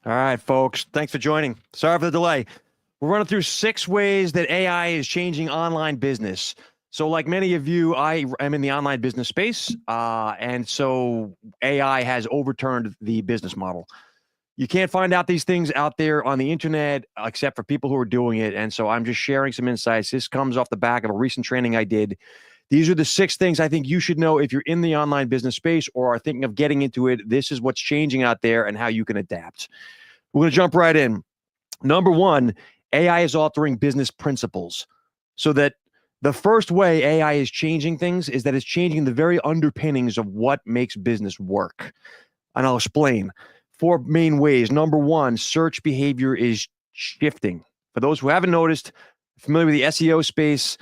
All right, folks. Thanks for joining. Sorry for the delay. We're running through 6 ways that AI is changing online business. So, like many of you, I am in the online business space, and so AI has overturned the business model. You can't find out these things out there on the internet except for people who are doing it. And so I'm just sharing some insights. This comes off the back of a recent training I did. These are the 6 things I think you should know if you're in the online business space or are thinking of getting into it. This is what's changing out there and how you can adapt. We're going to jump right in. Number 1, AI is altering business principles. So that the first way AI is changing things is that it's changing the very underpinnings of what makes business work. And I'll explain 4 main ways. Number 1, search behavior is shifting. For those who haven't noticed, familiar with the SEO space,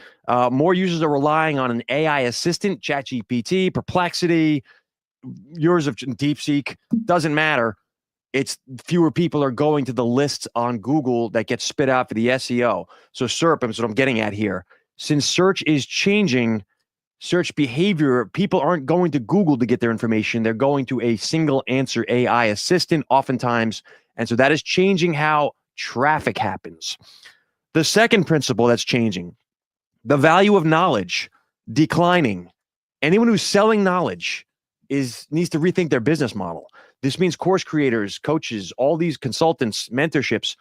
more users are relying on an AI assistant, ChatGPT, Perplexity, yours of DeepSeek, doesn't matter. It's fewer people are going to the lists on Google that get spit out for the SEO. So SERP is what I'm getting at here. Since search is changing, search behavior, people aren't going to Google to get their information. They're going to a single answer AI assistant oftentimes. And so that is changing how traffic happens. The second principle that's changing, the value of knowledge declining. Anyone who's selling knowledge needs to rethink their business model. This means course creators, coaches, all these consultants, mentorships.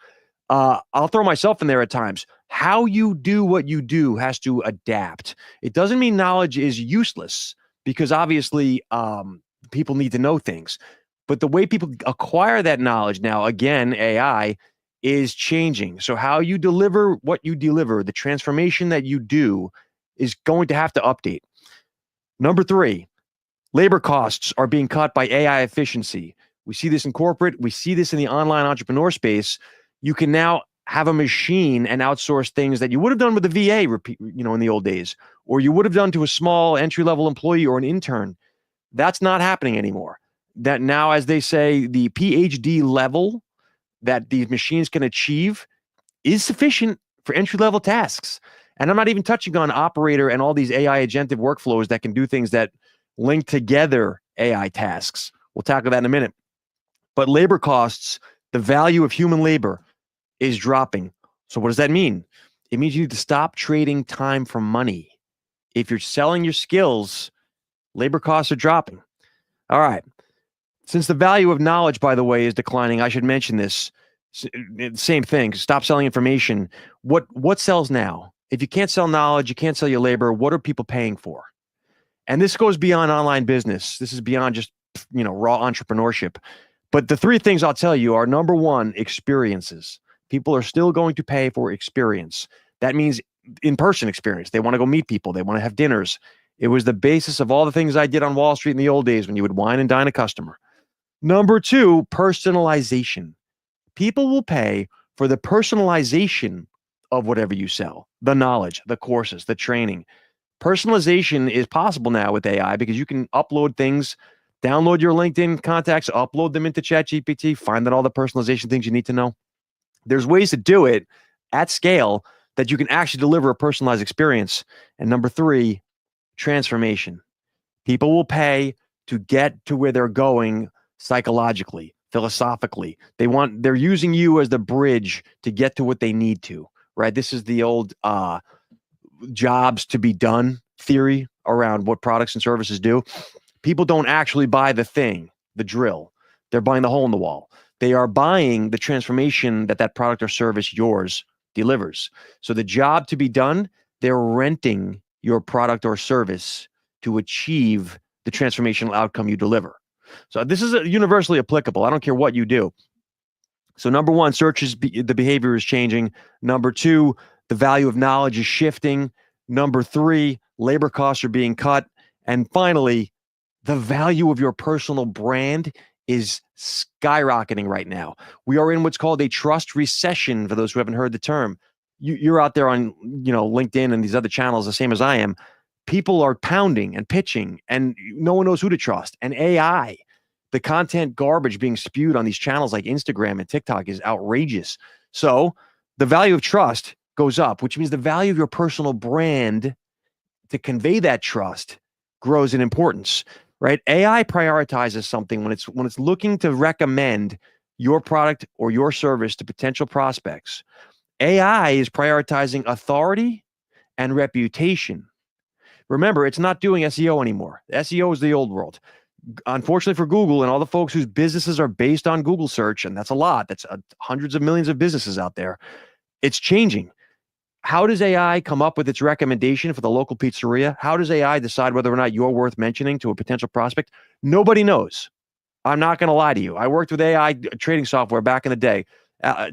I'll throw myself in there at times. How you do what you do has to adapt. It doesn't mean knowledge is useless because obviously people need to know things. But the way people acquire that knowledge now, again, AI, is changing. So how you deliver what you deliver, the transformation that you do is going to have to update. Number 3, labor costs are being cut by AI efficiency. We see this in corporate. We see this in the online entrepreneur space. You can now have a machine and outsource things that you would have done with a VA, in the old days, or you would have done to a small entry-level employee or an intern. That's not happening anymore. That now, as they say, the PhD level that these machines can achieve is sufficient for entry-level tasks. And I'm not even touching on operator and all these AI agentic workflows that can do things that link together AI tasks. We'll tackle that in a minute. But labor costs, the value of human labor is dropping. So what does that mean? It means you need to stop trading time for money. If you're selling your skills, labor costs are dropping. All right. Since the value of knowledge, by the way, is declining, I should mention this. Same thing. Stop selling information. What sells now? If you can't sell knowledge, you can't sell your labor, what are people paying for? And this goes beyond online business. This is beyond just, raw entrepreneurship. But the 3 things I'll tell you are, number 1, experiences. People are still going to pay for experience. That means in-person experience. They want to go meet people. They want to have dinners. It was the basis of all the things I did on Wall Street in the old days when you would wine and dine a customer. Number 2, personalization. People will pay for the personalization of whatever you sell, the knowledge, the courses, the training. Personalization is possible now with AI because you can upload things, download your LinkedIn contacts, upload them into ChatGPT, find out all the personalization things you need to know. There's ways to do it at scale that you can actually deliver a personalized experience. And number 3, transformation. People will pay to get to where they're going psychologically, philosophically. They're using you as the bridge to get to what they need to, right? This is the old jobs to be done theory around what products and services do. People don't actually buy the thing, the drill. They're buying the hole in the wall. They are buying the transformation that product or service yours delivers. So the job to be done, they're renting your product or service to achieve the transformational outcome you deliver. So this is universally applicable. I don't care what you do. So number 1, the behavior is changing. Number 2, the value of knowledge is shifting. Number 3, labor costs are being cut. And finally, the value of your personal brand is skyrocketing right now. We are in what's called a trust recession, for those who haven't heard the term. You're out there on LinkedIn and these other channels, the same as I am. People are pounding and pitching, and no one knows who to trust. And AI, the content garbage being spewed on these channels like Instagram and TikTok is outrageous. So the value of trust goes up, which means the value of your personal brand to convey that trust grows in importance, right? AI prioritizes something when it's looking to recommend your product or your service to potential prospects, AI is prioritizing authority and reputation. Remember, it's not doing SEO anymore. SEO is the old world. Unfortunately for Google and all the folks whose businesses are based on Google search, and that's a lot, that's hundreds of millions of businesses out there, it's changing. How does AI come up with its recommendation for the local pizzeria? How does AI decide whether or not you're worth mentioning to a potential prospect? Nobody knows. I'm not going to lie to you. I worked with AI trading software back in the day,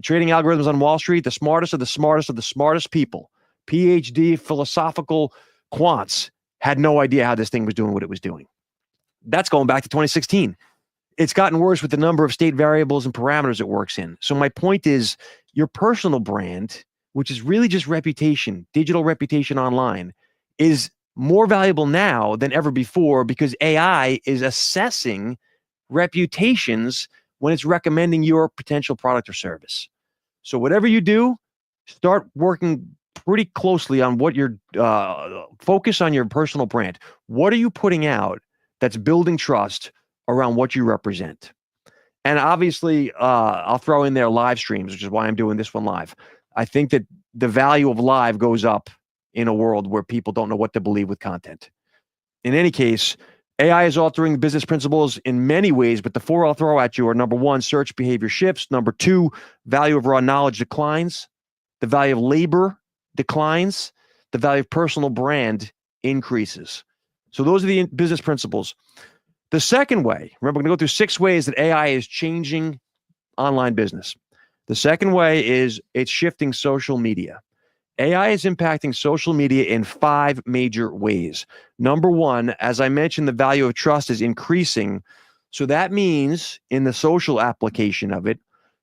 trading algorithms on Wall Street, the smartest of the smartest of the smartest people, PhD philosophical quants had no idea how this thing was doing what it was doing. That's going back to 2016. It's gotten worse with the number of state variables and parameters it works in. So my point is, your personal brand, which is really just reputation, digital reputation online, is more valuable now than ever before because AI is assessing reputations when it's recommending your potential product or service. So whatever you do, start working pretty closely on what you're focus on your personal brand. What are you putting out that's building trust around what you represent? And obviously, I'll throw in there live streams, which is why I'm doing this one live. I think that the value of live goes up in a world where people don't know what to believe with content. In any case, AI is altering business principles in many ways, but the four I'll throw at you are: number one, search behavior shifts; number two, value of raw knowledge declines; the value of labor declines; the value of personal brand increases. So those are the business principles. The second way, remember, we're going to go through 6 ways that AI is changing online business. The second way is it's shifting social media. AI is impacting social media in 5 major ways. Number one, as I mentioned, the value of trust is increasing. So that means in the social application of it,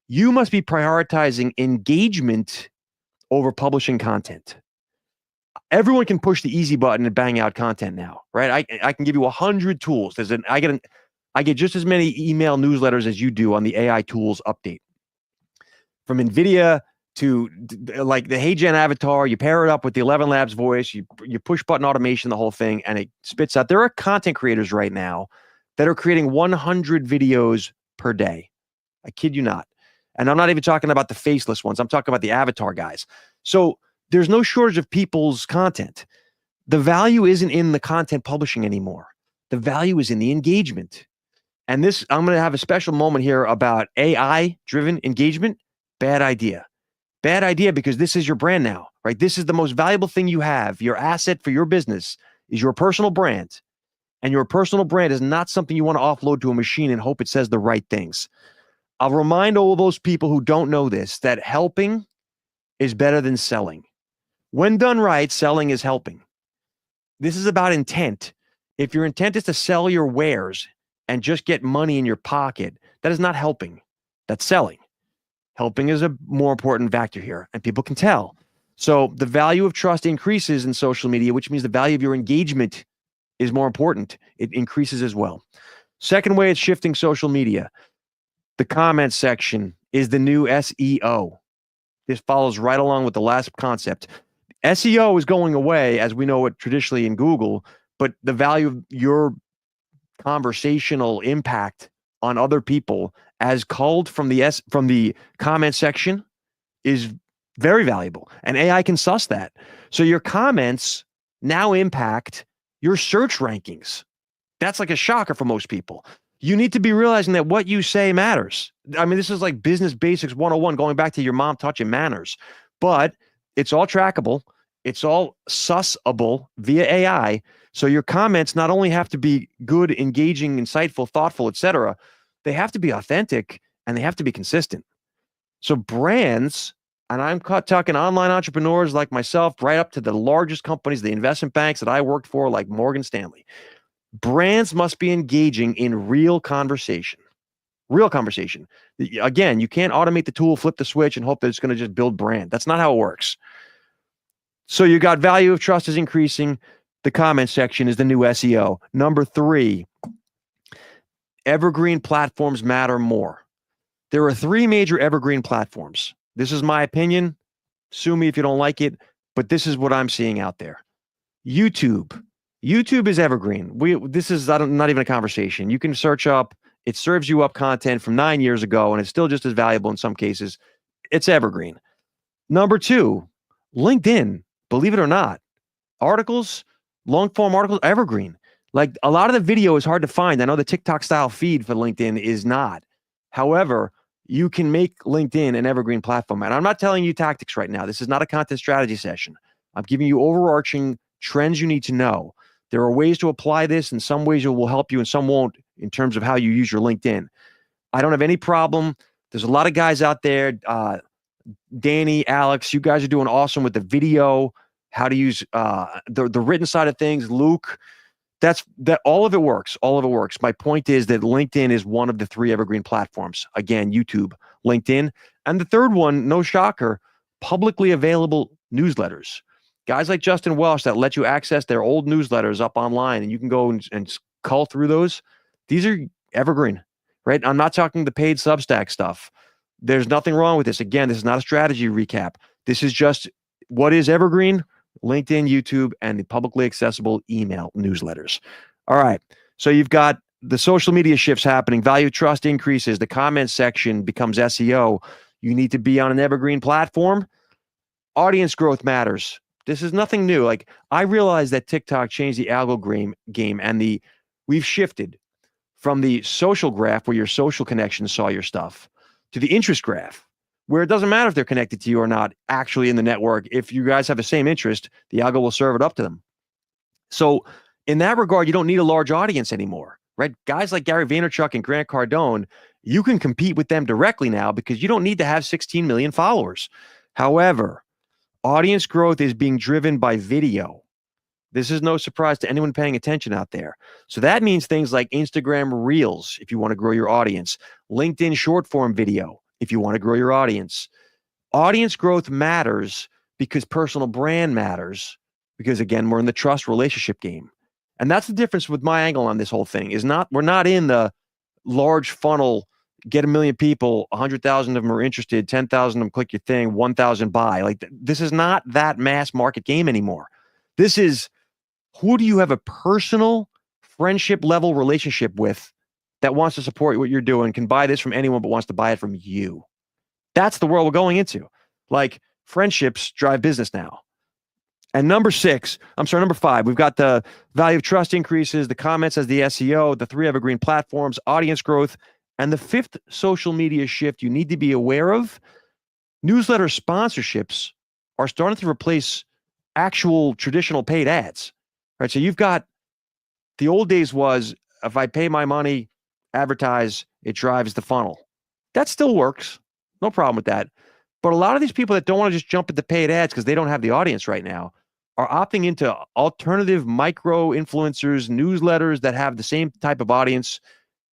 you must be prioritizing engagement over publishing content. Everyone can push the easy button and bang out content now, right? I can give you 100 tools. I get just as many email newsletters as you do on the AI tools update. From NVIDIA to like the HeyGen avatar, you pair it up with the 11 Labs voice, you push button automation, the whole thing, and it spits out. There are content creators right now that are creating 100 videos per day. I kid you not. And I'm not even talking about the faceless ones. I'm talking about the avatar guys. So there's no shortage of people's content. The value isn't in the content publishing anymore. The value is in the engagement. And this, I'm going to have a special moment here about AI-driven engagement. Bad idea. Bad idea, because this is your brand now, right? This is the most valuable thing you have. Your asset for your business is your personal brand. And your personal brand is not something you want to offload to a machine and hope it says the right things. I'll remind all those people who don't know this that helping is better than selling. When done right, selling is helping. This is about intent. If your intent is to sell your wares and just get money in your pocket, that is not helping. That's selling. Helping is a more important factor here, and people can tell. So the value of trust increases in social media, which means the value of your engagement is more important. It increases as well. Second way it's shifting social media. The comment section is the new SEO. This follows right along with the last concept. SEO is going away as we know it traditionally in Google, but the value of your conversational impact on other people as culled from the comment section is very valuable, and AI can suss that. So your comments now impact your search rankings. That's like a shocker for most people. You need to be realizing that what you say matters. I mean, this is like business basics 101, going back to your mom touching manners, but it's all trackable. It's all sussable via AI. So your comments not only have to be good, engaging, insightful, thoughtful, etc., they have to be authentic and they have to be consistent. So brands, and I'm talking online entrepreneurs like myself, right up to the largest companies, the investment banks that I worked for, like Morgan Stanley. Brands must be engaging in real conversation. Real conversation. Again, you can't automate the tool, flip the switch, and hope that it's going to just build brand. That's not how it works. So you got value of trust is increasing. The comment section is the new SEO. Number 3, evergreen platforms matter more. There are 3 major evergreen platforms. This is my opinion. Sue me if you don't like it, but this is what I'm seeing out there. YouTube. YouTube is evergreen. This is not even a conversation. You can search up It serves you up content from 9 years ago, and it's still just as valuable in some cases. It's evergreen. Number two, LinkedIn, believe it or not, articles, long form articles, evergreen. Like a lot of the video is hard to find. I know the TikTok style feed for LinkedIn is not. However, you can make LinkedIn an evergreen platform. And I'm not telling you tactics right now. This is not a content strategy session. I'm giving you overarching trends you need to know. There are ways to apply this, and some ways it will help you and some won't in terms of how you use your LinkedIn. I don't have any problem. There's a lot of guys out there, Danny, Alex, you guys are doing awesome with the video, how to use the written side of things. Luke, that all of it works. All of it works. My point is that LinkedIn is one of the 3 evergreen platforms. Again, YouTube, LinkedIn. And the third one, no shocker, publicly available newsletters. Guys like Justin Welsh that let you access their old newsletters up online, and you can go and cull through those. These are evergreen, right? I'm not talking the paid Substack stuff. There's nothing wrong with this. Again, this is not a strategy recap. This is just what is evergreen: LinkedIn, YouTube, and the publicly accessible email newsletters. All right. So you've got the social media shifts happening. Value trust increases. The comment section becomes SEO. You need to be on an evergreen platform. Audience growth matters. This is nothing new. Like, I realize that TikTok changed the algo game, and we've shifted from the social graph where your social connections saw your stuff to the interest graph, where it doesn't matter if they're connected to you or not actually in the network. If you guys have the same interest, the algo will serve it up to them. So in that regard, you don't need a large audience anymore, right? Guys like Gary Vaynerchuk and Grant Cardone, you can compete with them directly now because you don't need to have 16 million followers. However, audience growth is being driven by video. This is no surprise to anyone paying attention out there. So that means things like Instagram Reels, if you want to grow your audience, LinkedIn short form video, if you want to grow your audience. Audience growth matters because personal brand matters, because again, we're in the trust relationship game. And that's the difference with my angle on this whole thing is we're not in the large funnel, get 1 million people, 100,000 of them are interested, 10,000 of them click your thing, 1,000 buy. Like this is not that mass market game anymore. This is, who do you have a personal friendship level relationship with that wants to support what you're doing, can buy this from anyone, but wants to buy it from you? That's the world we're going into. Like, friendships drive business now. And number 5, we've got the value of trust increases, the comments as the SEO, the 3 evergreen platforms, audience growth, and the 5th social media shift you need to be aware of. Newsletter sponsorships are starting to replace actual traditional paid ads, right? So you've got, the old days was, if I pay my money, advertise, it drives the funnel. That still works. No problem with that. But a lot of these people that don't want to just jump into paid ads because they don't have the audience right now are opting into alternative micro influencers, newsletters that have the same type of audience.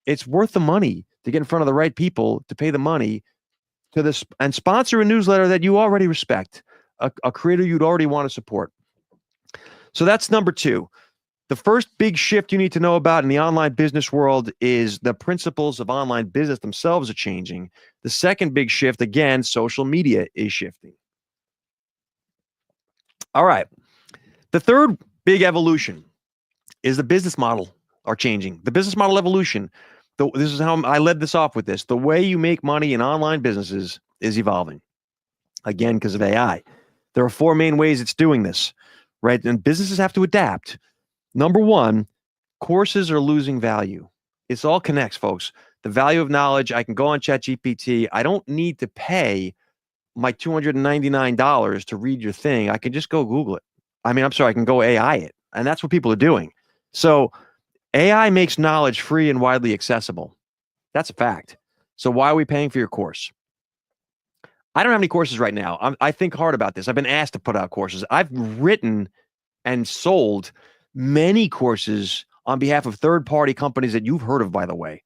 It's worth the money to get in front of the right people, to pay the money to this and sponsor a newsletter that you already respect, a creator you'd already want to support. So that's number 2. The first big shift you need to know about in the online business world is the principles of online business themselves are changing. The second big shift, again, social media is shifting. All right. The third big evolution is the business model are changing. The business model evolution. This is how I led this off with this. The way you make money in online businesses is evolving. Again, because of AI. There are 4 main ways it's doing this, right? And businesses have to adapt. Number 1, courses are losing value. It's all connects, folks. The value of knowledge, I can go on ChatGPT. I don't need to pay my $299 to read your thing. I can just go Google it. I can go AI it. And that's what people are doing. So AI makes knowledge free and widely accessible. That's a fact. So why are we paying for your course? I don't have any courses right now. I think hard about this. I've been asked to put out courses. I've written and sold many courses on behalf of third-party companies that you've heard of, by the way.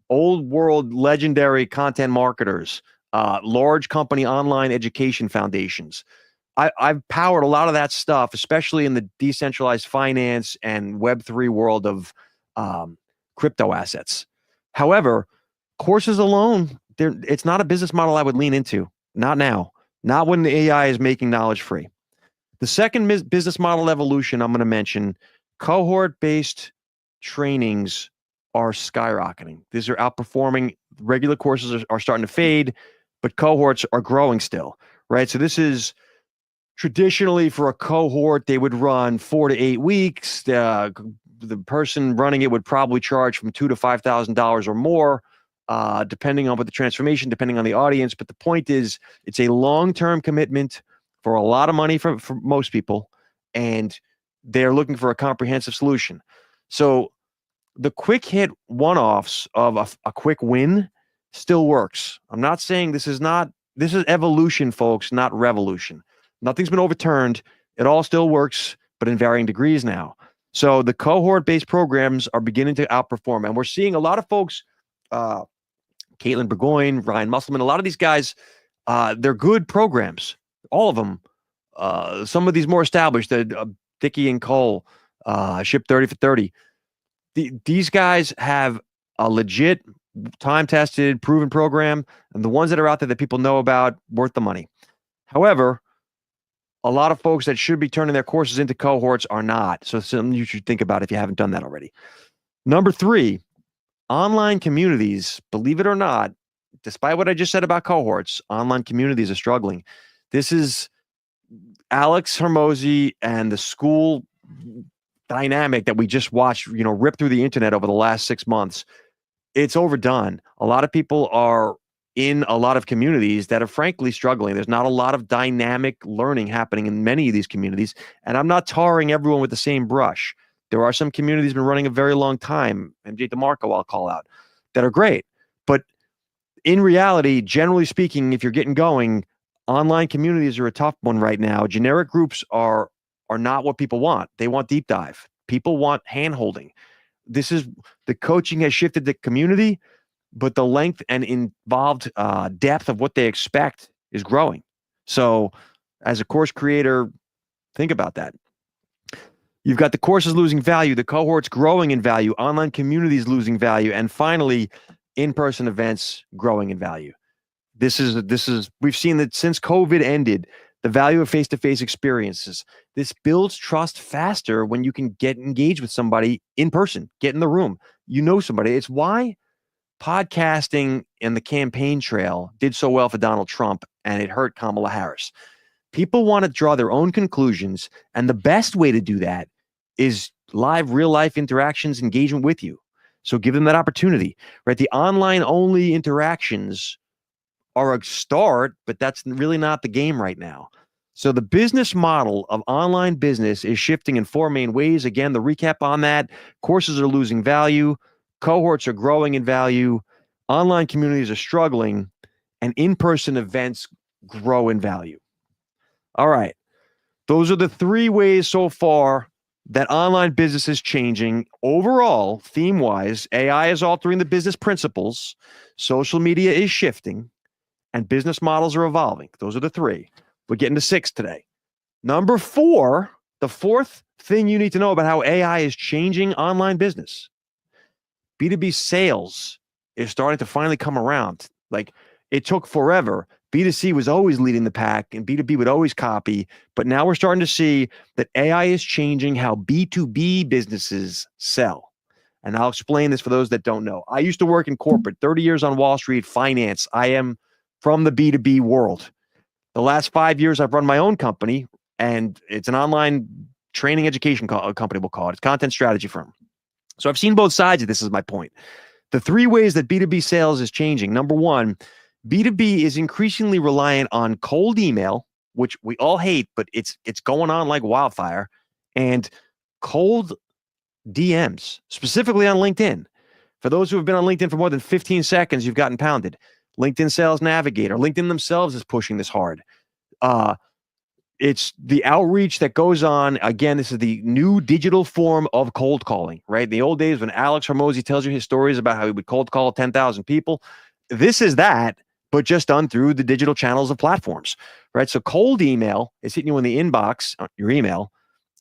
Old world legendary content marketers, large company online education foundations. I've powered a lot of that stuff, especially in the decentralized finance and Web3 world of crypto assets. However, courses alone, it's not a business model I would lean into. Not now. Not when the AI is making knowledge free. The second business model evolution I'm going to mention, cohort-based trainings are skyrocketing. These are outperforming. Regular courses are starting to fade, but cohorts are growing still, right? So this is traditionally for a cohort, they would run 4 to 8 weeks. The person running it would probably charge from $2,000 to $5,000 or more, depending on what the transformation, depending on the audience. But the point is, it's a long-term commitment for a lot of money for most people, and they're looking for a comprehensive solution. So the quick hit one-offs of a quick win still works. I'm not saying this is evolution, folks, not revolution. Nothing's been overturned. It all still works, but in varying degrees now. So the cohort-based programs are beginning to outperform. And we're seeing a lot of folks, Caitlin Burgoyne, Ryan Musselman, a lot of these guys, they're good programs. All of them. Some of these more established, Dickey and Cole, Ship 30 for 30. These guys have a legit, time-tested, proven program, and the ones that are out there that people know about, worth the money. However, a lot of folks that should be turning their courses into cohorts are not. So it's something you should think about if you haven't done that already. Number 3, online communities, believe it or not, despite what I just said about cohorts, online communities are struggling. This is Alex Hormozi and the school dynamic that we just watched, rip through the internet over the last 6 months. It's overdone. A lot of people are in a lot of communities that are frankly struggling. There's not a lot of dynamic learning happening in many of these communities. And I'm not tarring everyone with the same brush. There are some communities been running a very long time, MJ DeMarco I'll call out, that are great. But in reality, generally speaking, if you're getting going, online communities are a tough one right now. Generic groups are not what people want. They want deep dive. People want hand-holding. The coaching has shifted the community, but the length and involved depth of what they expect is growing. So as a course creator, think about that. You've got the courses losing value, the cohorts growing in value, online communities losing value, and finally, in-person events growing in value. We've seen that since COVID ended, the value of face-to-face experiences. This builds trust faster when you can get engaged with somebody in person, get in the room. You know somebody. It's why podcasting and the campaign trail did so well for Donald Trump, and it hurt Kamala Harris. People want to draw their own conclusions, and the best way to do that is live, real-life interactions, engagement with you. So give them that opportunity, right? The online-only interactions are a start, but that's really not the game right now. So the business model of online business is shifting in 4 main ways. Again, the recap on that: courses are losing value, cohorts are growing in value, online communities are struggling, and in-person events grow in value. All right. Those are the 3 ways so far that online business is changing. Overall, theme-wise, AI is altering the business principles, social media is shifting, and business models are evolving. Those are the 3. We're getting to 6 today. Number 4, the 4th thing you need to know about how AI is changing online business. B2B sales is starting to finally come around. Like, it took forever. B2C was always leading the pack, and B2B would always copy. But now we're starting to see that AI is changing how B2B businesses sell. And I'll explain this for those that don't know. I used to work in corporate, 30 years on Wall Street, finance. I am from the B2B world. The last 5 years, I've run my own company, and it's an online training education company, we'll call it. It's a content strategy firm. So I've seen both sides of this, is my point. The 3 ways that B2B sales is changing. Number 1, B2B is increasingly reliant on cold email, which we all hate, but it's going on like wildfire, and cold DMs, specifically on LinkedIn. For those who have been on LinkedIn for more than 15 seconds, you've gotten pounded. LinkedIn Sales Navigator, LinkedIn themselves is pushing this hard. It's the outreach that goes on. Again, this is the new digital form of cold calling, right? In the old days when Alex Hormozi tells you his stories about how he would cold call 10,000 people, this is that, but just done through the digital channels of platforms, right? So cold email is hitting you in the inbox, your email,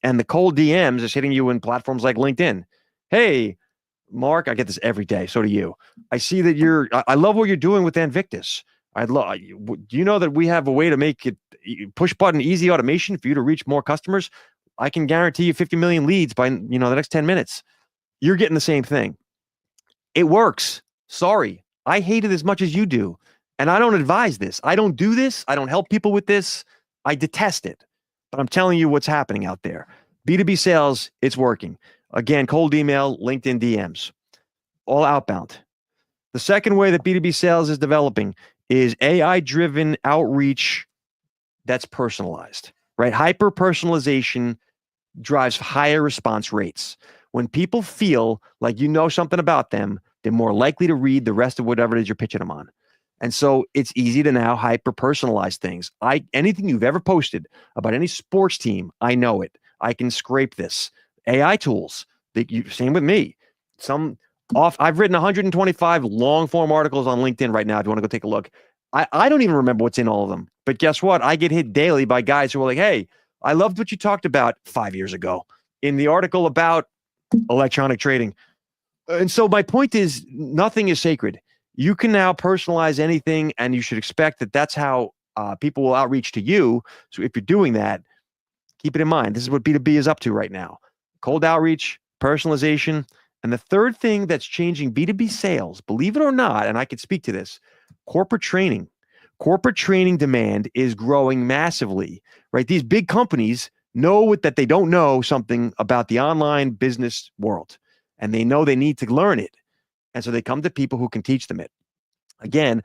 and the cold DMs is hitting you in platforms like LinkedIn. Hey, Mark, I get this every day. So do you. I see that I love what you're doing with Invictus. Do you know that we have a way to make it push button easy automation for you to reach more customers? I can guarantee you 50 million leads by the next 10 minutes. You're getting the same thing. It works. Sorry. I hate it as much as you do. And I don't advise this. I don't do this. I don't help people with this. I detest it. But I'm telling you what's happening out there. B2B sales, it's working. Again, cold email, LinkedIn DMs, all outbound. The second way that B2B sales is developing is AI driven outreach that's personalized, right? Hyper personalization drives higher response rates. When people feel like you know something about them, they're more likely to read the rest of whatever it is you're pitching them on. And so it's easy to now hyper personalize things. Anything you've ever posted about any sports team, I know it. I can scrape this. AI tools, same with me. I've written 125 long form articles on LinkedIn right now. If you want to go take a look, I don't even remember what's in all of them. But guess what? I get hit daily by guys who are like, hey, I loved what you talked about 5 years ago in the article about electronic trading. And so my point is, nothing is sacred. You can now personalize anything, and you should expect that that's how people will outreach to you. So if you're doing that, keep it in mind. This is what B2B is up to right now. Cold outreach, personalization. And the third thing that's changing B2B sales, believe it or not, and I could speak to this, corporate training. Corporate training demand is growing massively, right? These big companies know that they don't know something about the online business world, and they know they need to learn it. And so they come to people who can teach them it. Again,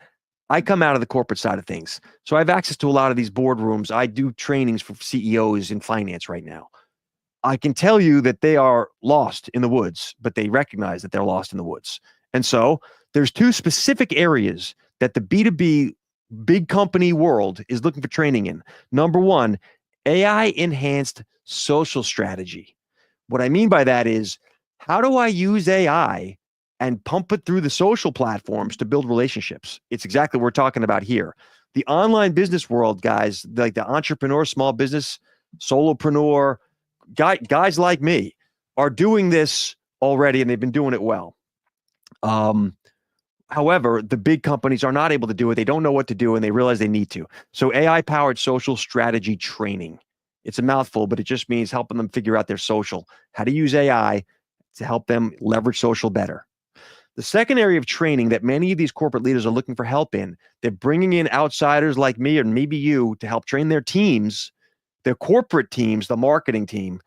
I come out of the corporate side of things. So I have access to a lot of these boardrooms. I do trainings for CEOs in finance right now. I can tell you that they are lost in the woods, but they recognize that they're lost in the woods. And so there's two specific areas that the B2B big company world is looking for training in. Number one, AI enhanced social strategy. What I mean by that is, how do I use AI and pump it through the social platforms to build relationships? It's exactly what we're talking about here. The online business world, guys, like the entrepreneur, small business, solopreneur, guys like me are doing this already, and they've been doing it well. However, the big companies are not able to do it. They don't know what to do, and they realize they need to. So AI-powered social strategy training. It's a mouthful, but it just means helping them figure out their social, how to use AI to help them leverage social better. The second area of training that many of these corporate leaders are looking for help in, they're bringing in outsiders like me or maybe you to help train their teams, their corporate teams, the marketing team,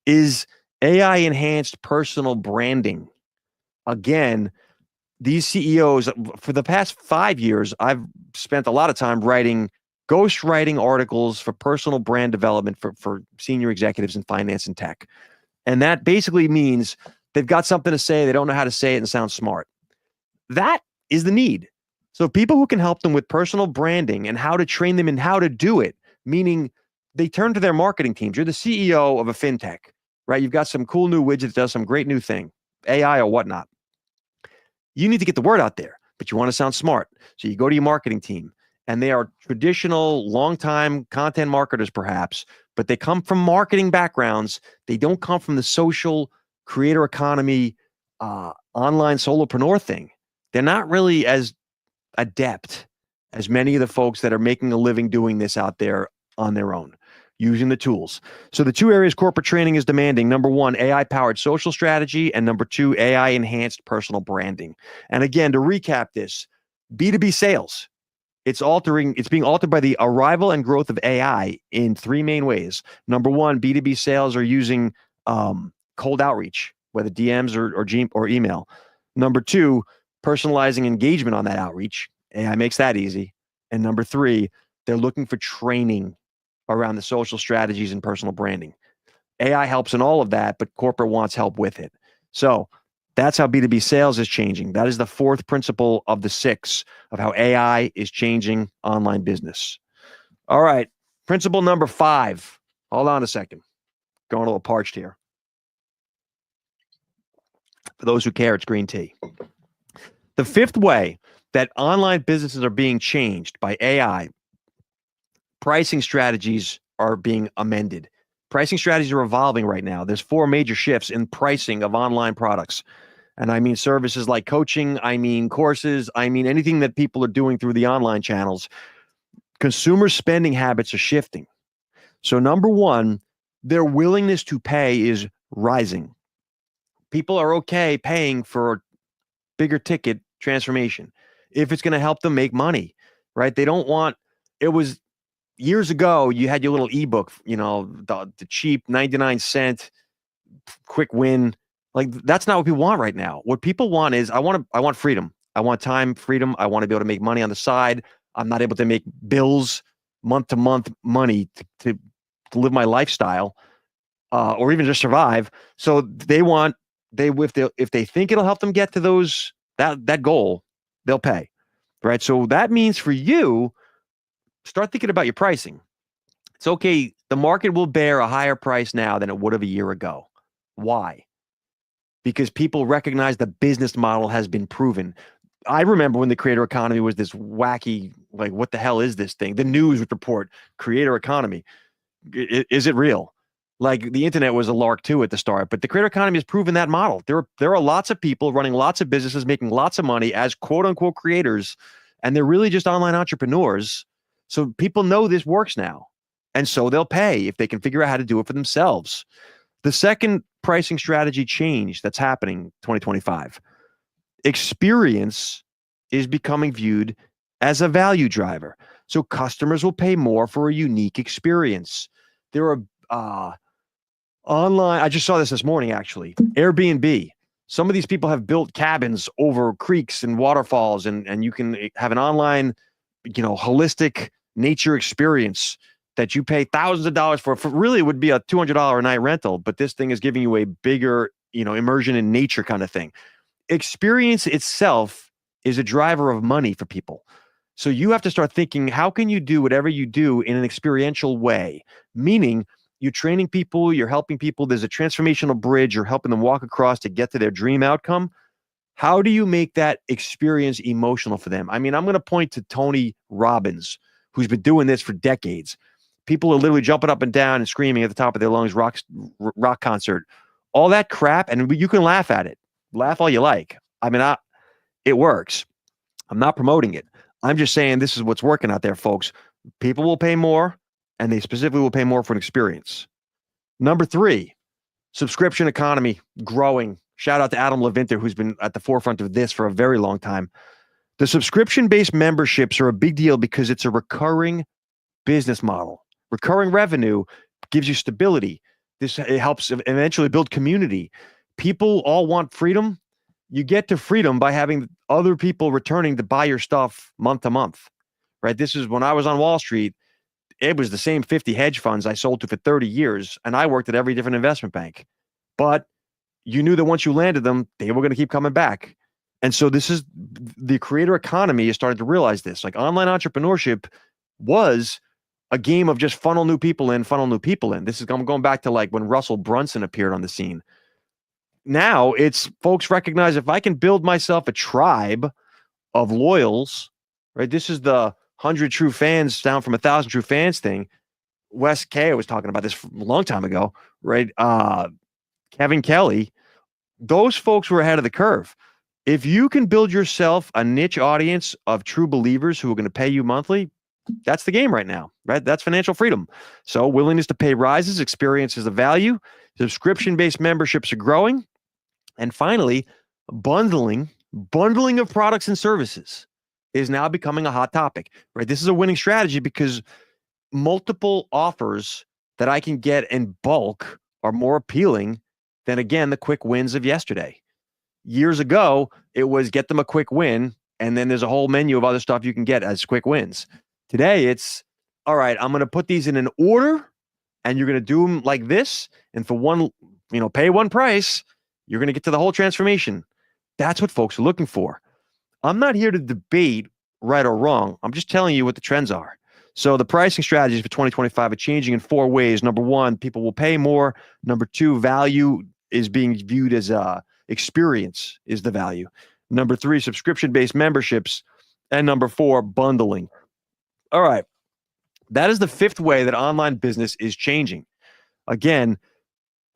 is AI-enhanced personal branding. Again, these CEOs, for the past 5 years, I've spent a lot of time ghostwriting articles for personal brand development for senior executives in finance and tech. And that basically means they've got something to say, they don't know how to say it and sound smart. That is the need. So people who can help them with personal branding and how to train them in how to do it, meaning they turn to their marketing teams. You're the CEO of a fintech, right? You've got some cool new widget that does some great new thing, AI or whatnot. You need to get the word out there, but you want to sound smart. So you go to your marketing team, and they are traditional, long-time content marketers, perhaps, but they come from marketing backgrounds. They don't come from the social creator economy, online solopreneur thing. They're not really as adept as many of the folks that are making a living doing this out there on their own, using the tools. So the two areas corporate training is demanding: number one, AI-powered social strategy, and number two, AI-enhanced personal branding. And again, to recap this, B2B sales, it's being altered by the arrival and growth of AI in three main ways. Number one, B2B sales are using cold outreach, whether DMs or email. Number two, personalizing engagement on that outreach. AI makes that easy. And number three, they're looking for training around the social strategies and personal branding. AI helps in all of that, but corporate wants help with it. So that's how B2B sales is changing. That is the fourth principle of the 6 of how AI is changing online business. All right. Principle number 5. Hold on a second. Going a little parched here. For those who care, it's green tea. The fifth way that online businesses are being changed by AI, pricing strategies are being amended. Pricing strategies are evolving right now. There's 4 major shifts in pricing of online products. And I mean services like coaching, I mean courses, I mean anything that people are doing through the online channels. Consumer spending habits are shifting. So number one, their willingness to pay is rising. People are okay paying for bigger ticket transformation, if it's going to help them make money, right? They don't want, it was years ago, you had your little ebook, the cheap 99-cent quick win. Like, that's not what people want right now. What people want is, I want freedom. I want time freedom. I want to be able to make money on the side. I'm not able to make bills, month to month money to live my lifestyle, or even just survive. So if they think it'll help them get to that goal, they'll pay, right? So that means for you, start thinking about your pricing. It's okay. The market will bear a higher price now than it would have a year ago. Why? Because people recognize the business model has been proven. I remember when the creator economy was this wacky, like, what the hell is this thing? The news would report creator economy. Is it real? Like, the internet was a lark too at the start, but the creator economy has proven that model. There are lots of people running lots of businesses, making lots of money as quote unquote creators, and they're really just online entrepreneurs. So people know this works now. And so they'll pay if they can figure out how to do it for themselves. The second pricing strategy change that's happening 2025, experience is becoming viewed as a value driver. So customers will pay more for a unique experience. There are online, I just saw this morning, actually, Airbnb. Some of these people have built cabins over creeks and waterfalls, and you can have an online, holistic nature experience that you pay thousands of dollars for really, it would be a $200 a night rental, but this thing is giving you a bigger, immersion in nature kind of thing. Experience itself is a driver of money for people. So you have to start thinking, how can you do whatever you do in an experiential way? Meaning, you're training people, you're helping people, there's a transformational bridge, you're helping them walk across to get to their dream outcome. How do you make that experience emotional for them? I mean, I'm going to point to Tony Robbins, who's been doing this for decades. People are literally jumping up and down and screaming at the top of their lungs, rock concert, all that crap. And you can laugh at it. Laugh all you like. I mean, it works. I'm not promoting it. I'm just saying this is what's working out there, folks. People will pay more, and they specifically will pay more for an experience. Number 3, subscription economy growing. Shout out to Adam Levinter, who's been at the forefront of this for a very long time. The subscription-based memberships are a big deal because it's a recurring business model. Recurring revenue gives you stability. It helps eventually build community. People all want freedom. You get to freedom by having other people returning to buy your stuff month to month, right? This is when I was on Wall Street. It was the same 50 hedge funds I sold to for 30 years, and I worked at every different investment bank. But you knew that once you landed them, they were going to keep coming back. And so this is the creator economy is starting to realize this. Like, online entrepreneurship was a game of just funnel new people in. This is going back to like when Russell Brunson appeared on the scene. Now it's folks recognize, if I can build myself a tribe of loyals, right? This is the 100 true fans down from 1,000 true fans thing. Wes K was talking about this a long time ago, right? Kevin Kelly, those folks were ahead of the curve. If you can build yourself a niche audience of true believers who are going to pay you monthly, that's the game right now, right? That's financial freedom. So willingness to pay rises, experience is a value, subscription-based memberships are growing. And finally, bundling of products and services is now becoming a hot topic, right? This is a winning strategy because multiple offers that I can get in bulk are more appealing than, again, the quick wins of yesterday. Years ago, it was get them a quick win, and then there's a whole menu of other stuff you can get as quick wins. Today, it's, all right, I'm going to put these in an order, and you're going to do them like this, and for one, pay one price, you're going to get to the whole transformation. That's what folks are looking for. I'm not here to debate right or wrong. I'm just telling you what the trends are. So the pricing strategies for 2025 are changing in 4 ways. Number 1, people will pay more. Number 2, value is being viewed as experience is the value. Number 3, subscription-based memberships. And number 4, bundling. All right. That is the 5th way that online business is changing. Again,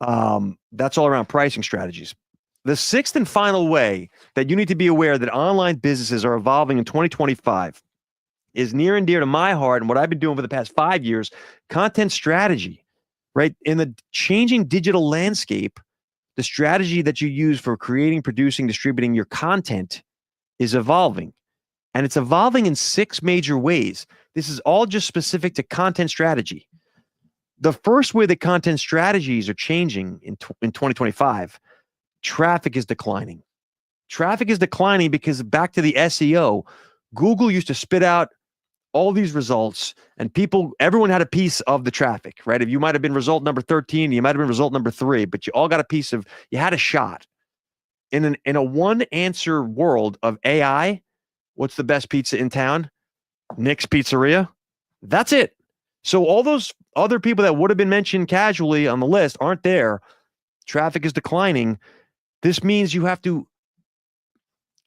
that's all around pricing strategies. The 6th and final way that you need to be aware that online businesses are evolving in 2025 is near and dear to my heart and what I've been doing for the past 5 years, content strategy, right? In the changing digital landscape, The strategy that you use for creating, producing, distributing your content is evolving. And it's evolving in 6 major ways. This is all just specific to content strategy. The first way that content strategies are changing in 2025, traffic is declining. Traffic is declining because back to the SEO, Google used to spit out all these results and everyone had a piece of the traffic, right? If you might have been result number 13, you might have been result number 3, but you all got a piece of, you had a shot. In a one answer world of AI, what's the best pizza in town? Nick's Pizzeria. That's it. So all those other people that would have been mentioned casually on the list aren't there. Traffic is declining. This means you have to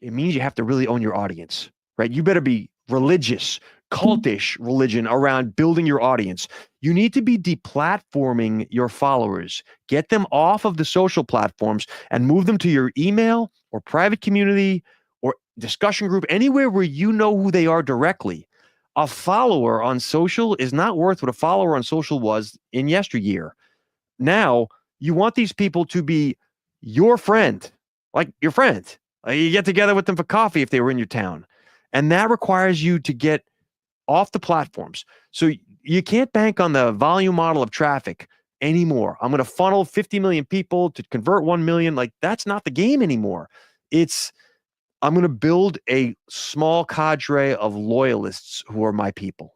really own your audience, right? You better be religious, cultish religion around building your audience. You need to be deplatforming your followers. Get them off of the social platforms and move them to your email or private community or discussion group, anywhere where you know who they are directly. A follower on social is not worth what a follower on social was in yesteryear. Now, you want these people to be your friend, like your friend. You get together with them for coffee if they were in your town. And that requires you to get off the platforms. So you can't bank on the volume model of traffic anymore. I'm going to funnel 50 million people to convert 1 million. Like, that's not the game anymore. I'm going to build a small cadre of loyalists who are my people.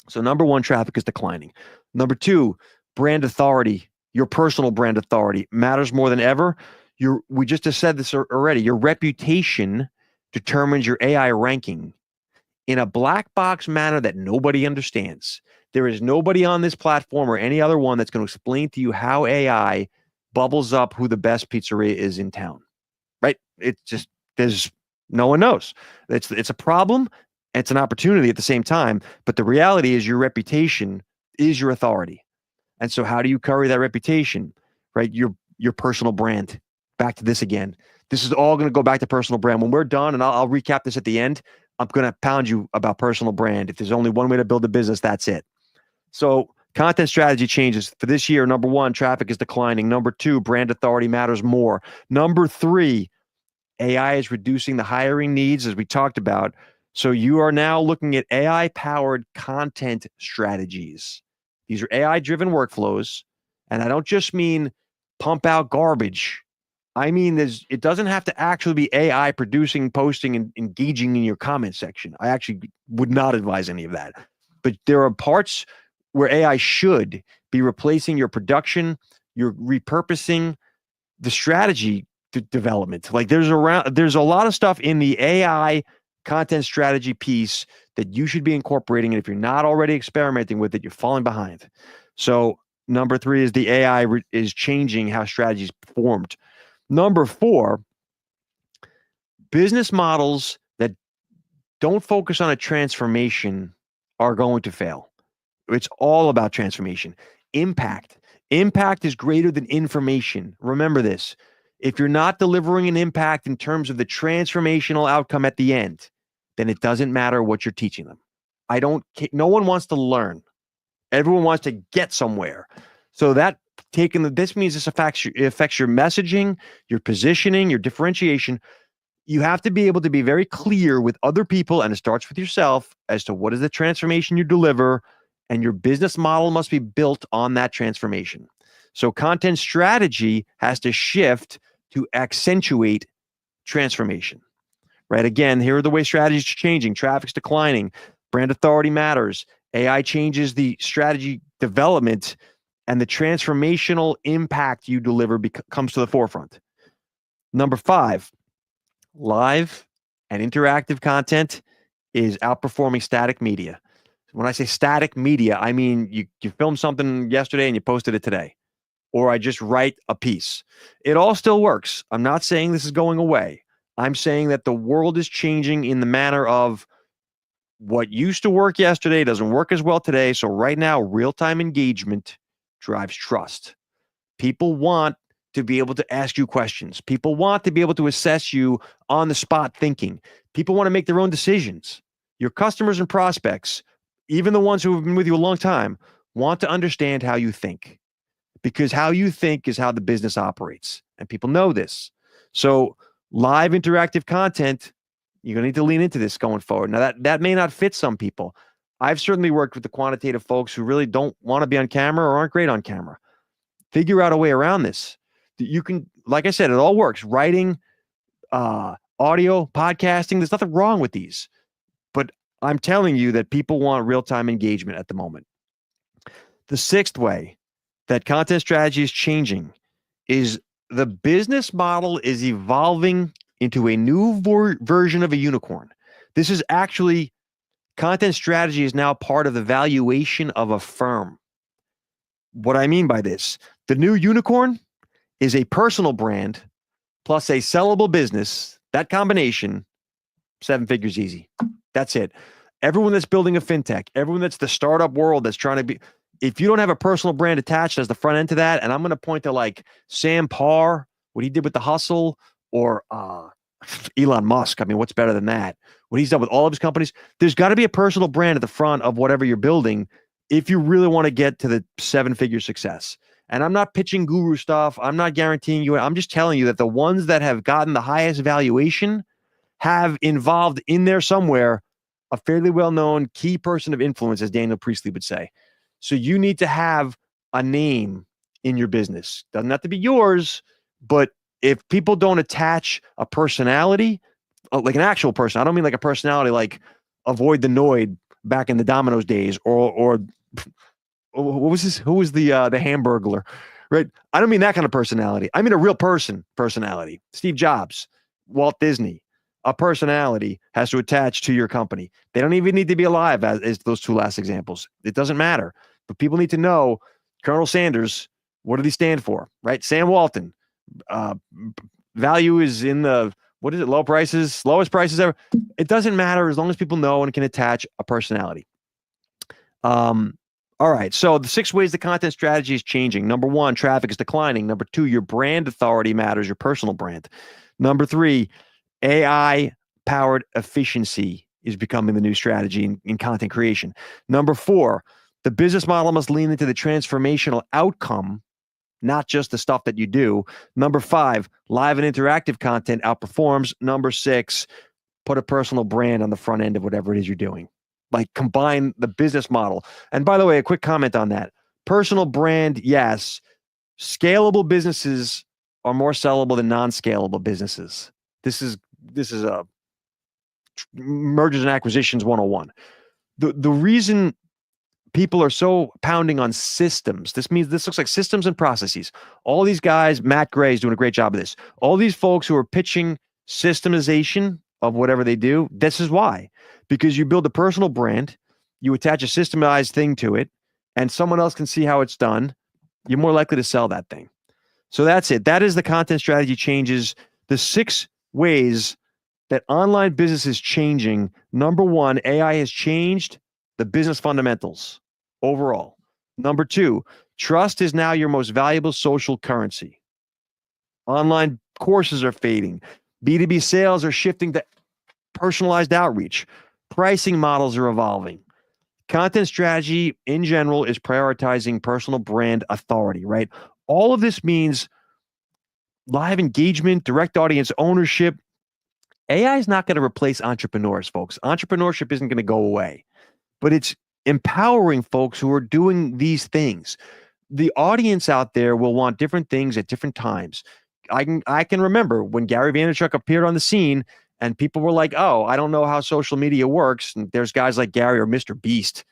So number 1, traffic is declining. Number 2, brand authority, your personal brand authority matters more than ever. We just said this already. Your reputation determines your AI ranking in a black box manner that nobody understands. There is nobody on this platform or any other one that's going to explain to you how AI bubbles up who the best pizzeria is in town, right? No one knows. It's a problem. It's an opportunity at the same time. But the reality is your reputation is your authority. And so how do you carry that reputation, right? Your personal brand. Back to this again. This is all going to go back to personal brand. When we're done, and I'll recap this at the end, I'm going to pound you about personal brand. If there's only one way to build a business, that's it. So content strategy changes. For this year, number 1, traffic is declining. Number 2, brand authority matters more. Number 3, AI is reducing the hiring needs, as we talked about. So you are now looking at AI-powered content strategies. These are AI-driven workflows, and I don't just mean pump out garbage. I mean, it doesn't have to actually be AI producing, posting, and engaging in your comment section. I actually would not advise any of that. But there are parts where AI should be replacing your production, your repurposing, the strategy development. Like there's a lot of stuff in the AI content strategy piece that you should be incorporating. And if you're not already experimenting with it, you're falling behind. So number 3 is the AI is changing how strategy is performed. Number 4, business models that don't focus on a transformation are going to fail. It's all about transformation. Impact is greater than information. Remember this. If you're not delivering an impact in terms of the transformational outcome at the end, then it doesn't matter what you're teaching them. No one wants to learn. Everyone wants to get somewhere. So this means this affects your messaging, your positioning, your differentiation. You have to be able to be very clear with other people, and it starts with yourself, as to what is the transformation you deliver, and your business model must be built on that transformation. So content strategy has to shift to accentuate transformation, right? Again, here are the way strategies are changing. Traffic's declining. Brand authority matters. AI changes the strategy development, and the transformational impact you deliver comes to the forefront. Number 5, live and interactive content is outperforming static media. When I say static media, I mean you filmed something yesterday and you posted it today, or I just write a piece. It all still works. I'm not saying this is going away. I'm saying that the world is changing in the manner of what used to work yesterday doesn't work as well today. So right now, real-time engagement drives trust. People want to be able to ask you questions. People want to be able to assess you on the spot thinking. People want to make their own decisions. Your customers and prospects, even the ones who have been with you a long time, want to understand how you think. because how you think is how the business operates. And people know this. So live interactive content, you're going to need to lean into this going forward. Now that may not fit some people. I've certainly worked with the quantitative folks who really don't want to be on camera or aren't great on camera. Figure out a way around this. You can, like I said, it all works. Writing, audio, podcasting, there's nothing wrong with these. But I'm telling you that people want real-time engagement at the moment. The sixth way that content strategy is changing is the business model is evolving into a new version of a unicorn. This is actually, content strategy is now part of the valuation of a firm. What I mean by this, the new unicorn is a personal brand plus a sellable business. That combination, 7 figures easy. That's it. Everyone that's building a fintech, everyone that's the startup world that's trying to be, if you don't have a personal brand attached as the front end to that, and I'm going to point to like Sam Parr, what he did with The Hustle, or Elon Musk. I mean, what's better than that? What he's done with all of his companies. There's got to be a personal brand at the front of whatever you're building if you really want to get to the 7-figure success. And I'm not pitching guru stuff. I'm not guaranteeing you. I'm just telling you that the ones that have gotten the highest valuation have involved in there somewhere a fairly well-known key person of influence, as Daniel Priestley would say. So you need to have a name in your business. Doesn't have to be yours, but if people don't attach a personality, like an actual person, I don't mean like a personality like Avoid the Noid back in the Domino's days, or what was this? Who was the Hamburglar, right? I don't mean that kind of personality. I mean a real personality. Steve Jobs, Walt Disney. A personality has to attach to your company. They don't even need to be alive, as those two last examples. It doesn't matter. But people need to know Colonel Sanders, what did he stand for, right? Sam Walton, value is in the, what is it, low prices, lowest prices ever. It doesn't matter as long as people know and can attach a personality. All right, so the 6 ways the content strategy is changing. Number 1, traffic is declining. Number 2, your brand authority matters, your personal brand. Number 3, AI-powered efficiency is becoming the new strategy in content creation. Number 4, the business model must lean into the transformational outcome, not just the stuff that you do. Number 5, live and interactive content outperforms. Number 6, put a personal brand on the front end of whatever it is you're doing. Like combine the business model. And by the way, a quick comment on that. Personal brand, yes. Scalable businesses are more sellable than non-scalable businesses. This is a mergers and acquisitions 101. The reason people are so pounding on systems, this looks like systems and processes. All these guys, Matt Gray is doing a great job of this. All these folks who are pitching systemization of whatever they do, this is why. Because you build a personal brand, you attach a systemized thing to it, and someone else can see how it's done, you're more likely to sell that thing. So that's it. That is the content strategy changes. The 6 ways that online business is changing. Number 1, AI has changed the business fundamentals overall. Number 2, trust is now your most valuable social currency. Online courses are fading. B2B sales are shifting to personalized outreach. Pricing models are evolving. Content strategy in general is prioritizing personal brand authority, right? All of this means live engagement, direct audience ownership. AI is not going to replace entrepreneurs, folks. Entrepreneurship isn't going to go away, but it's empowering folks who are doing these things. The audience out there will want different things at different times. I can remember when Gary Vaynerchuk appeared on the scene and people were like, oh, I don't know how social media works. And there's guys like Gary or Mr. Beast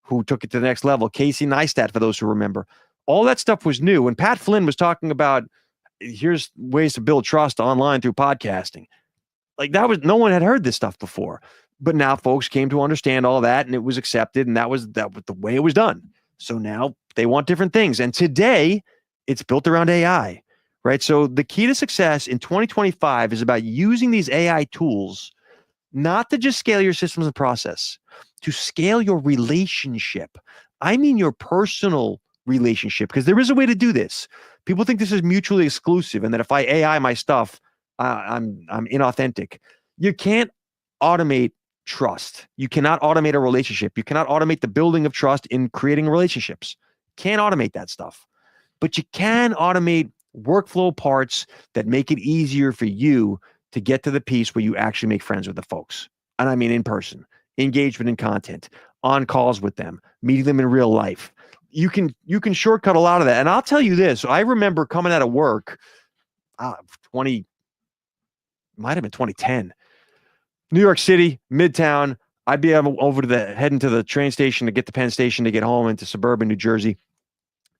who took it to the next level. Casey Neistat, for those who remember. All that stuff was new. When Pat Flynn was talking about, here's ways to build trust online through podcasting. Like no one had heard this stuff before. But now folks came to understand all that and it was accepted. And that was the way it was done. So now they want different things. And today it's built around AI. Right. So the key to success in 2025 is about using these AI tools, not to just scale your systems and process, to scale your relationship. I mean, your personal relationship, because there is a way to do this. People think this is mutually exclusive and that if I AI my stuff, I'm inauthentic. You can't automate trust. You cannot automate a relationship. You cannot automate the building of trust in creating relationships. Can't automate that stuff. but you can automate workflow parts that make it easier for you to get to the piece where you actually make friends with the folks. And I mean in person, engagement and content, on calls with them, meeting them in real life. You can shortcut a lot of that. And I'll tell you this, I remember coming out of work, 20 might have been 2010. New York City, Midtown. I'd be over to heading to the train station to get to Penn Station to get home into suburban New Jersey.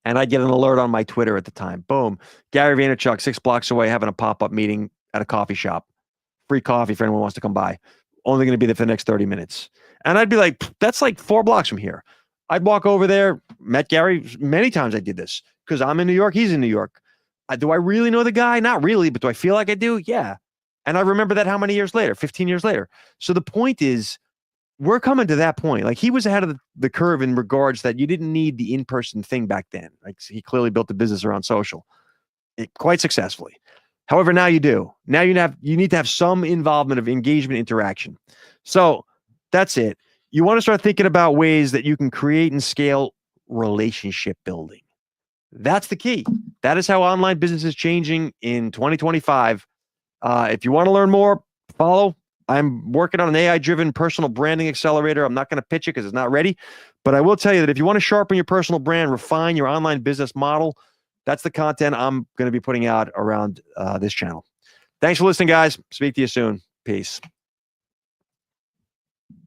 And I'd get an alert on my Twitter at the time. Boom. Gary Vaynerchuk, 6 blocks away, having a pop-up meeting at a coffee shop. Free coffee for anyone who wants to come by. Only going to be there for the next 30 minutes. And I'd be like, that's like 4 blocks from here. I'd walk over there, met Gary. Many times I did this because I'm in New York. He's in New York. Do I really know the guy? Not really, but do I feel like I do? Yeah. And I remember that how many years later? 15 years later. So the point is, we're coming to that point. Like, he was ahead of the curve in regards that you didn't need the in-person thing back then. Like, he clearly built a business around social quite successfully. However, now you do. Now you need to have some involvement of engagement, interaction. So that's it. You want to start thinking about ways that you can create and scale relationship building. That's the key. That is how online business is changing in 2025. If you want to learn more, follow. I'm working on an AI-driven personal branding accelerator. I'm not going to pitch it because it's not ready, but I will tell you that if you want to sharpen your personal brand, refine your online business model, that's the content I'm going to be putting out around this channel. Thanks for listening, guys. Speak to you soon. Peace.